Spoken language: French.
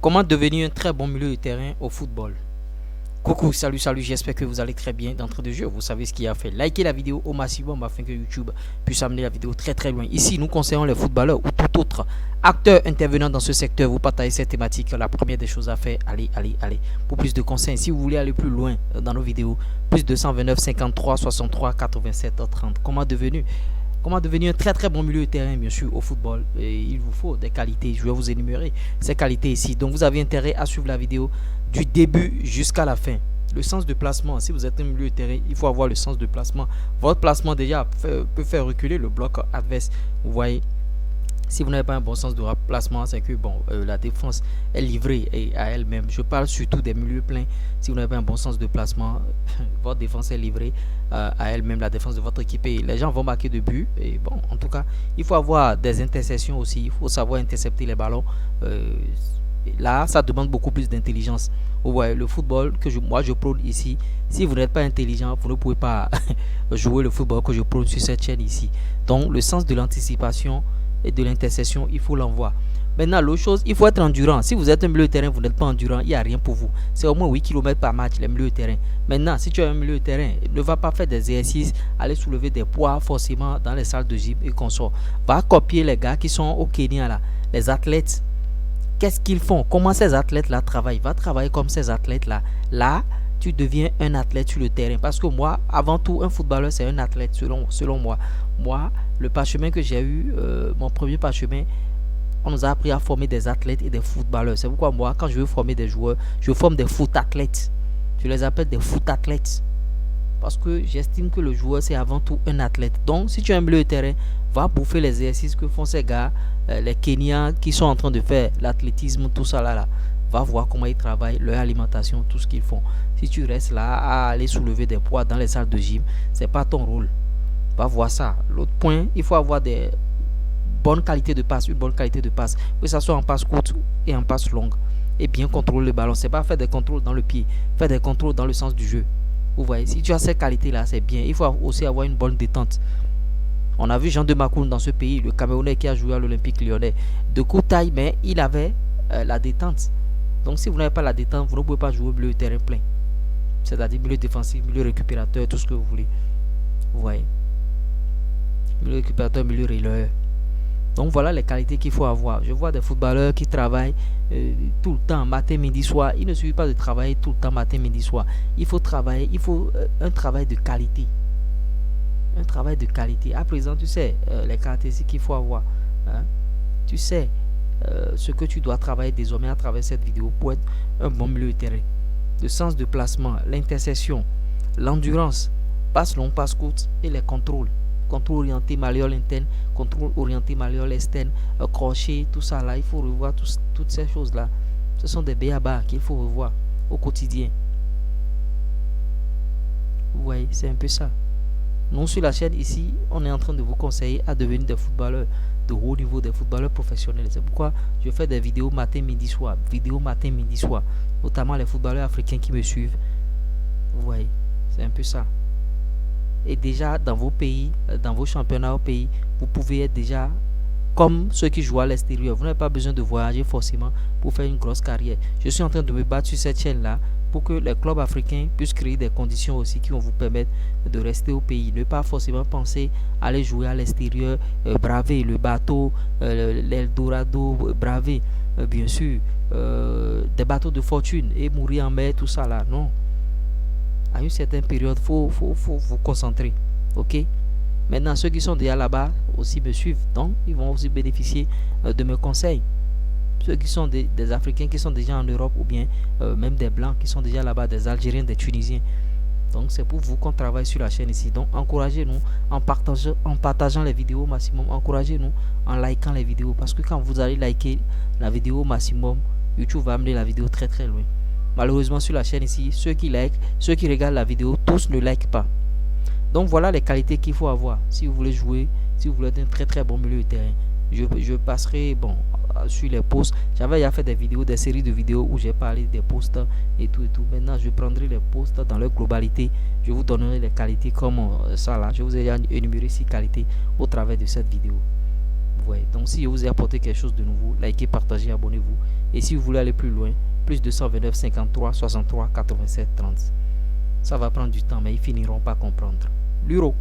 Comment devenir un très bon milieu de terrain au football? Coucou, salut, j'espère que vous allez très bien d'entrée de jeu. Vous savez ce qu'il y a à faire. Likez la vidéo au maximum afin que YouTube puisse amener la vidéo très loin. Ici, nous conseillons les footballeurs ou tout autre acteur intervenant dans ce secteur. Vous partagez cette thématique. La première des choses à faire, allez. Pour plus de conseils, si vous voulez aller plus loin dans nos vidéos, plus 229 53 63 87 30. Comment devenir un très bon milieu de terrain, bien sûr, au football. Et il vous faut des qualités. Je vais vous énumérer ces qualités ici. Donc, vous avez intérêt à suivre la vidéo du début jusqu'à la fin. Le sens de placement, si vous êtes un milieu de terrain, il faut avoir le sens de placement. Votre placement déjà peut faire reculer le bloc adverse. Vous voyez, si vous n'avez pas un bon sens de placement, c'est que la défense est livrée à elle-même. Je parle surtout des milieux pleins. Si vous n'avez pas un bon sens de placement, votre défense est livrée à elle-même, la défense de votre équipe. Et les gens vont marquer de buts. Et bon, en tout cas, il faut avoir des interceptions aussi. Il faut savoir intercepter les ballons. Là, ça demande beaucoup plus d'intelligence. Vous voyez, le football que moi je prône ici, si vous n'êtes pas intelligent, vous ne pouvez pas jouer le football que je prône sur cette chaîne ici. Donc, le sens de l'anticipation et de l'intercession, il faut l'envoi. Maintenant, l'autre chose, il faut être endurant. Si vous êtes un milieu de terrain, vous n'êtes pas endurant, il n'y a rien pour vous. C'est au moins 8 km par match, les milieux de terrain. Maintenant, si tu as un milieu de terrain, ne va pas faire des exercices, aller soulever des poids forcément dans les salles de gym et consorts. Va copier les gars qui sont au Kenya là, les athlètes. Qu'est-ce qu'ils font? Comment ces athlètes-là travaillent? Va travailler comme ces athlètes-là. Là, tu deviens un athlète sur le terrain. Parce que moi, avant tout, un footballeur, c'est un athlète, selon moi. Moi, le parchemin que j'ai eu, mon premier parchemin, on nous a appris à former des athlètes et des footballeurs. C'est pourquoi moi, quand je veux former des joueurs, je forme des foot-athlètes. Je les appelle des foot-athlètes. Parce que j'estime que le joueur, c'est avant tout un athlète. Donc, si tu es un milieu de terrain, va bouffer les exercices que font ces gars, les Kenyans qui sont en train de faire l'athlétisme, tout ça là. Va voir comment ils travaillent, leur alimentation, tout ce qu'ils font. Si tu restes là à aller soulever des poids dans les salles de gym, c'est pas ton rôle. Va voir ça. L'autre point, il faut avoir des bonnes qualités de passe, une bonne qualité de passe, que ça soit en passe courte et en passe longue. Et bien contrôler le ballon. C'est pas faire des contrôles dans le pied, faire des contrôles dans le sens du jeu. Vous voyez, si tu as ces qualités-là, c'est bien. Il faut aussi avoir une bonne détente. On a vu Jean de Makoun dans ce pays, le Camerounais qui a joué à l'Olympique Lyonnais. De courte taille, mais il avait la détente. Donc si vous n'avez pas la détente, vous ne pouvez pas jouer au milieu de terrain plein. C'est-à-dire milieu défensif, milieu récupérateur, tout ce que vous voulez. Vous voyez. Milieu récupérateur, milieu relayeur. Donc voilà les qualités qu'il faut avoir. Je vois des footballeurs qui travaillent tout le temps, matin, midi, soir. Il ne suffit pas de travailler tout le temps, matin, midi, soir. Il faut travailler, il faut un travail de qualité. Un travail de qualité. À présent, tu sais les caractéristiques qu'il faut avoir. Hein? Tu sais ce que tu dois travailler désormais à travers cette vidéo pour être un bon milieu de terrain. Le sens de placement, l'intercession, l'endurance, passe long, passe courte et les contrôles. Contrôle orienté malléole interne, contrôle orienté malléole externe, crochet, tout ça là, il faut revoir toutes ces choses là. Ce sont des b.a.-ba qu'il faut revoir au quotidien. Vous voyez, c'est un peu ça. Nous sur la chaîne ici, on est en train de vous conseiller à devenir des footballeurs de haut niveau, des footballeurs professionnels. C'est pourquoi je fais des vidéos matin, midi, soir. Vidéos matin, midi, soir. Notamment les footballeurs africains qui me suivent. Vous voyez, c'est un peu ça. Et déjà dans vos pays, dans vos championnats au pays, vous pouvez être déjà comme ceux qui jouent à l'extérieur. Vous n'avez pas besoin de voyager forcément pour faire une grosse carrière. Je suis en train de me battre sur cette chaîne là pour que les clubs africains puissent créer des conditions aussi qui vont vous permettre de rester au pays. Ne pas forcément penser à aller jouer à l'extérieur, braver le bateau, l'Eldorado, braver bien sûr des bateaux de fortune et mourir en mer, tout ça là. Non. À une certaine période, faut vous concentrer. Ok? Maintenant, ceux qui sont déjà là-bas aussi me suivent. Donc, ils vont aussi bénéficier de mes conseils. Ceux qui sont des Africains qui sont déjà en Europe ou bien même des Blancs qui sont déjà là-bas, des Algériens, des Tunisiens. Donc, c'est pour vous qu'on travaille sur la chaîne ici. Donc, encouragez-nous en partageant les vidéos au maximum. Encouragez-nous en likant les vidéos. Parce que quand vous allez liker la vidéo au maximum, YouTube va amener la vidéo très loin. Malheureusement sur la chaîne ici, ceux qui regardent la vidéo, tous ne likent pas. Donc voilà les qualités qu'il faut avoir si vous voulez jouer, si vous voulez être un très bon milieu de terrain. Je passerai sur les posts. J'avais déjà fait des séries de vidéos où j'ai parlé des posts et tout. Maintenant je prendrai les posts dans leur globalité. Je vous donnerai les qualités comme ça là. Je vous ai énuméré 6 qualités au travers de cette vidéo. voyez. Donc si je vous ai apporté quelque chose de nouveau, likez, partagez, abonnez-vous. Et si vous voulez aller plus loin, plus 229 53 63 87 30. Ça va prendre du temps, mais ils finiront par comprendre. L'euro.